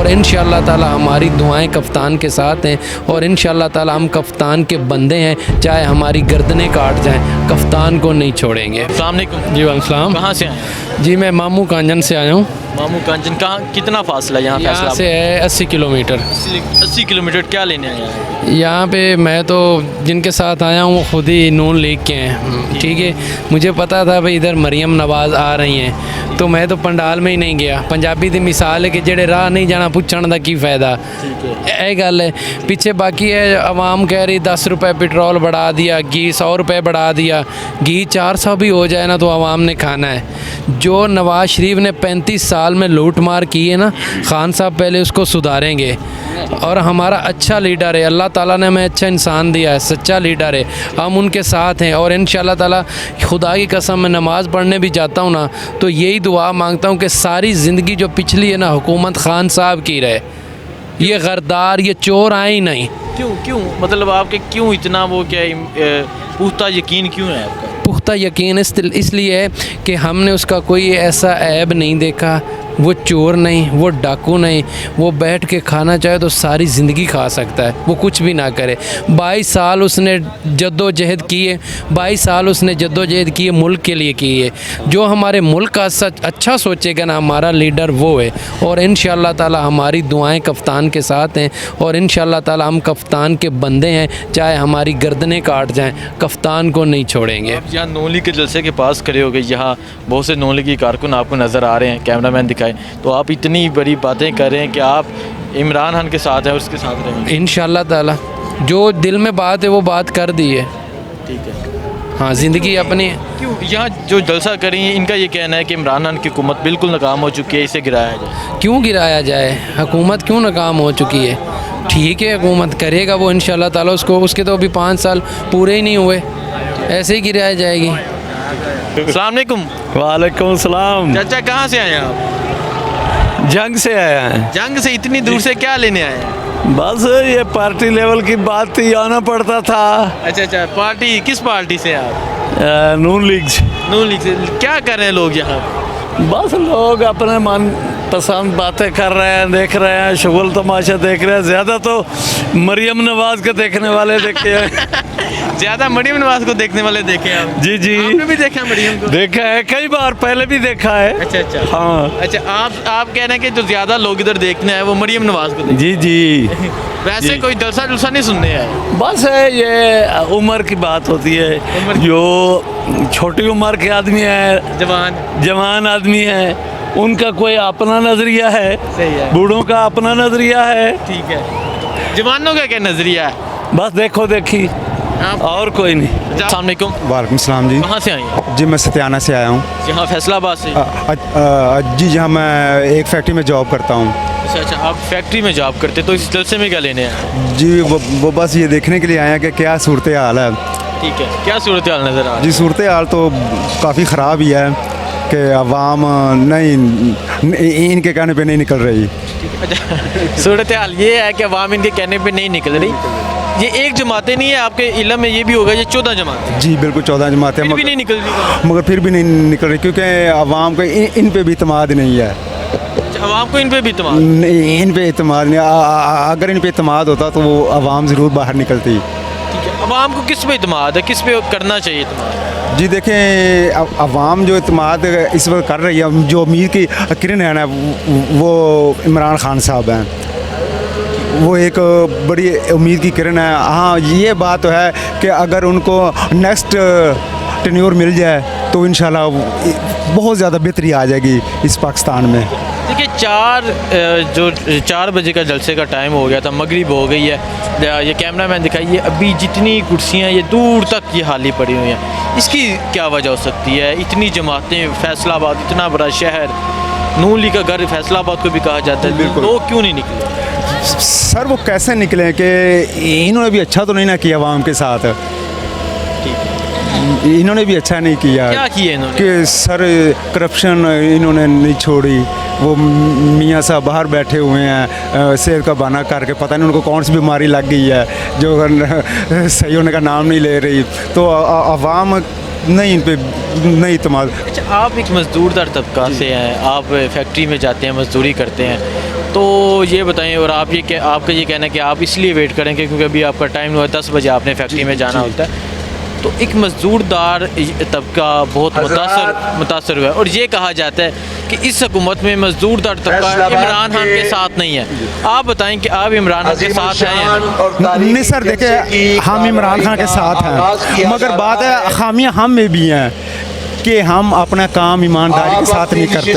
और इंशाअल्लाह ताला हमारी दुआएं कप्तान के साथ हैं और इंशाअल्लाह ताला हम कप्तान के बंदे हैं, चाहे हमारी गर्दनें काट जाएं, कप्तान को नहीं छोड़ेंगे। अस्सलाम वालेकुम। जी वालेकुम। कहाँ से आए हैं? जी मैं मामू कांजन से आया हूँ। मामू कांचन, कहाँ कितना फासला है यहाँ यहाँ फैसला? से है 80 किलोमीटर। 80 किलोमीटर। क्या लेने आए हैं? यहाँ पे मैं तो जिनके साथ आया हूँ वो खुद ही नून लीग के हैं, ठीक है। मुझे पता था भाई इधर मरियम नवाज़ आ रही हैं, तो मैं तो पंडाल में ही नहीं गया। पंजाबी दी मिसाल है कि जेड़े राह नहीं जाना पुछण दा की फ़ायदा, ये गल है। पीछे बाकी है आवाम कह रही 10 रुपये पेट्रोल बढ़ा दिया, घी 100 रुपये बढ़ा दिया। घी 400 भी हो जाए ना तो आवाम ने खाना है। जो नवाज़ शरीफ ने 35 साल में लूट मार की है ना, खान साहब पहले उसको सुधारेंगे। और हमारा अच्छा लीडर है, अल्लाह ताला ने हमें अच्छा इंसान दिया है, सच्चा लीडर है, हम उनके साथ हैं। और इंशाअल्लाह ताला खुदा की कसम मैं नमाज़ पढ़ने भी जाता हूँ ना तो यही दुआ मांगता हूँ कि सारी ज़िंदगी जो पिछली है ना हुकूमत खान साहब की रहे, ये गरदार ये चोर आए ही नहीं। क्यों मतलब आपके क्यों इतना वो क्या पुख्ता यकीन क्यों है आपका? पुख्ता यकीन इसलिए है कि हमने उसका कोई ऐसा ऐब नहीं देखा। वो चोर नहीं, वो डाकू नहीं, वो बैठ के खाना चाहे तो सारी ज़िंदगी खा सकता है, वो कुछ भी ना करे। 22 साल उसने जद्दोजहद की है, 22 साल उसने जद्दोजहद की है, मुल्क के लिए की है। जो हमारे मुल्क का सच अच्छा सोचेगा ना, हमारा लीडर वो है। और इंशाअल्लाह ताला हमारी दुआएं कप्तान के साथ हैं और इंशाअल्लाह ताला हम कप्तान के बंदे हैं, चाहे हमारी गर्दनें काट जाएं, कप्तान को नहीं छोड़ेंगे। आप यहाँ नून लीग के जलसे के पास खड़े हो गए, यहाँ बहुत से नून लीग के कारकुन आपको नज़र आ रहे हैं, कैमरामैन दिखाए, तो आप इतनी बड़ी बातें कर रहे हैं कि आप इमरान खान के साथ हैं, उसके साथ रहेंगे इंशाअल्लाह ताला। जो दिल में बात है वो बात कर दी है, ठीक है। हाँ ज़िंदगी अपनी। क्यों यहाँ जो जलसा करें इनका ये कहना है कि इमरान खान की हुकूमत बिल्कुल नाकाम हो चुकी है, इसे गिराया जाए। क्यों गिराया जाए? हुकूमत क्यों नाकाम हो चुकी है? ठीक है, हुकूमत करेगा वो इंशाअल्लाह ताला। उसके तो अभी 5 साल पूरे ही नहीं हुए, ऐसे ही गिराया जाएगी। अस्सलाम वालेकुम। वालेकुम सलाम। चाचा कहाँ से आए हैं आप? जंग से आया है। जंग से इतनी दूर से क्या लेने आए हैं? बस ये पार्टी लेवल की बात थी, आना पड़ता था। अच्छा, पार्टी किस पार्टी से हैं आप? नून लीग से। नून लीग से। क्या कर रहे हैं लोग यहाँ? बस लोग अपने मन पसंद बातें कर रहे हैं, देख रहे हैं, शुगल तमाशा देख रहे हैं। ज़्यादा तो मरियम नवाज़ के देखने वाले देखे हैं। ज़्यादा मरियम नवाज़ को देखने वाले देखे हैं आप? जी जी, आपने भी देखा मरियम को? देखा है कई बार, पहले भी देखा है। अच्छा हाँ। अच्छा, आप कह रहे हैं कि जो ज़्यादा लोग इधर देखने हैं वो मरियम नवाज़ को देखते जी जी। हैं। वैसे जी। कोई जलसा जुलसा नहीं सुनने हैं? बस है, ये उम्र की बात होती है। जो छोटी उम्र के आदमी है, जवान आदमी है, उनका कोई अपना नज़रिया है, सही है। बूढ़ों का अपना नज़रिया है। ठीक है। जवानों का क्या नज़रिया है? बस देखो देखी, और कोई नहीं। अस्सलाम वालेकुम। वालेकुम सलाम जी। कहाँ से आए हैं? जी मैं सत्याना से आया हूँ। यहाँ फैसलाबाद से? जी जहाँ मैं एक फैक्ट्री में जॉब करता हूँ। अच्छा, आप फैक्ट्री में जॉब करते, तो इस जलसे में क्या लेने हैं? जी वो बस ये देखने के लिए आए हैं कि क्या सूरत हाल है। ठीक है, क्या सूरत हाल नज़र आ रही है? जी सूरत हाल तो काफ़ी ख़राब ही है कि अवाम नहीं इनके कहने पे नहीं निकल रही। अच्छा, सूरत हाल ये है कि अवाम इनके कहने पे नहीं निकल रही। ये एक जमातें नहीं है, आपके इल्म में ये भी होगा, ये 14 जमातें। जी बिल्कुल 14 जमातें, फिर भी नहीं निकल रही। मगर फिर भी नहीं निकल रही क्योंकि अवाम को इन पे भी इतमाद नहीं है। अवाम को इन पे भी इत्मीनान? इन पे इतमाद नहीं। अगर इन पे इतमाद होता तो वो अवाम ज़रूर बाहर निकलती। ठीक है, अवाम को किस पे इत्मीनान है, किस पे करना चाहिए इत्मीनान? जी देखें, अवाम जो इत्मीनान इस वक्त कर रही है, जो उम्मीद की किरण है ना, वो इमरान खान साहब हैं। वो एक बड़ी उम्मीद की किरण है। हाँ ये बात तो है कि अगर उनको नेक्स्ट टेन्योर मिल जाए तो इंशाल्लाह बहुत ज़्यादा बेहतरी आ जाएगी इस पाकिस्तान में। देखिए 4 बजे का जलसे का टाइम हो गया था, मगरिब हो गई है। ये कैमरामैन दिखाइए, अभी जितनी कुर्सियाँ ये दूर तक ये खाली पड़ी हुई हैं, इसकी क्या वजह हो सकती है? इतनी जमातें, फैसलाबाद इतना बड़ा शहर, नून लीग का घर फैसलाबाद को भी कहा जाता है, लोग क्यों नहीं निकले? सर वो कैसे निकले कि इन्होंने भी अच्छा तो नहीं ना किया अवाम के साथ। इन्होंने भी अच्छा नहीं किया। क्या किया इन्होंने? कि सर करप्शन इन्होंने नहीं छोड़ी। वो मियाँ साहब बाहर बैठे हुए हैं सेहत का बहाना करके, पता नहीं उनको कौन सी बीमारी लग गई है जो सही होने का नाम नहीं ले रही। तो अवाम नहीं इन पे नहीं इत्मीनान। अच्छा, आप एक मज़दूर दर तबका से हैं, आप फैक्ट्री में जाते हैं, मजदूरी करते हैं, तो ये बताएं, और आप ये आपका ये कहना है कि आप इसलिए वेट करेंगे क्योंकि अभी आपका टाइम हुआ 10 बजे आपने फैक्ट्री में जाना होता है, तो एक मजदूरदार तबका बहुत मुतासर हुआ है, और ये कहा जाता है कि इस हुकूमत में मजदूरदार तबका इमरान खान के साथ नहीं है। आप बताएं कि आप इमरान खान के साथ हैं या नहीं? नहीं सर, देखिए हम इमरान खान के साथ हैं, मगर बात है खामियां हम में भी हैं कि हम अपना काम ईमानदारी के साथ नहीं करते।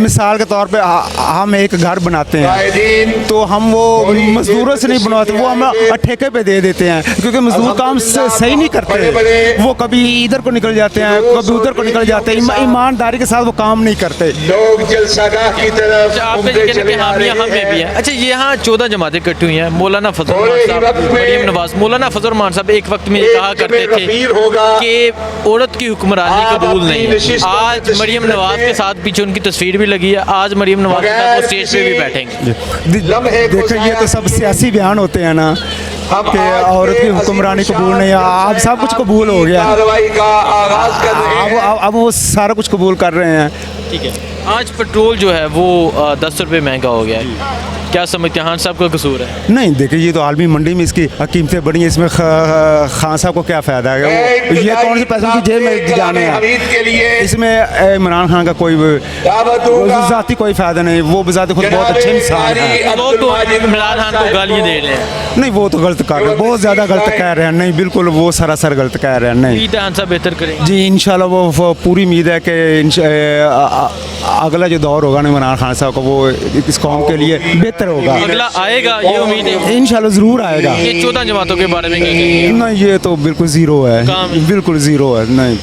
मिसाल के तौर पे हम एक घर बनाते हैं तो हम वो मजदूरों से नहीं बनवाते, वो हम ठेके पे दे देते हैं, क्योंकि मजदूर काम सही नहीं करते। वो कभी इधर को निकल जाते हैं, कभी उधर को निकल जाते हैं, ईमानदारी के साथ वो काम नहीं करते। आपका ये कहना कि हामियां हम में भी है। अच्छा, ये यहाँ 14 जमातें इकट्ठी हुई हैं। मौलाना फजल रहमान साहब, मरियम नवाज, मौलाना फजल रहमान साहब एक वक्त में ये कहा करते थे कि औरत की हुक्मरानी कबूल नहीं है। आज मरियम नवाज के साथ पीछे उनकी तस्वीर भी लगी है, आज मरियम नवाज के साथ वो स्टेज पे भी बैठेंगे। देखो ये तो सब सियासी बयान होते हैं ना कि औरत की हुक्मरानी कबूल नहीं है। अब सब कुछ कबूल हो गया, अब वो सारा कुछ कबूल कर रहे हैं। ठीक है, आज पेट्रोल जो है वो 10 रुपये महंगा हो गया है, क्या समझते हैं? खान साहब का कसूर है? नहीं, देखिए ये तो आलमी मंडी में इसकी कीमतें बढ़ी हैं, इसमें खान साहब को क्या फ़ायदा है? ये कौन से पैसों की जेब में जाने हैं? इसमें इमरान खान का कोई ज़ाती कोई फ़ायदा नहीं, वो बजाते खुद बहुत अच्छे इंसान हैं। लोग तो इमरान खान को गालियाँ दे रहे हैं। नहीं, वो तो गलत कर रहे हैं, बहुत ज़्यादा गलत कह रहे हैं। नहीं, बिल्कुल वो सरासर गलत कह रहे हैं। नहीं, खान साहब बेहतर करेंगे जी, इंशाल्लाह वो पूरी उम्मीद है कि अगला जो दौर होगा ना इमरान खान साहब का, वो इस कौम के लिए बेहतर होगा। अगला आएगा, ये उम्मीद है इंशाल्लाह ज़रूर आएगा। ये 14 जमातों के बारे में क्या कहेंगे? नहीं, ये तो बिल्कुल ज़ीरो है, बिल्कुल ज़ीरो है। नहीं।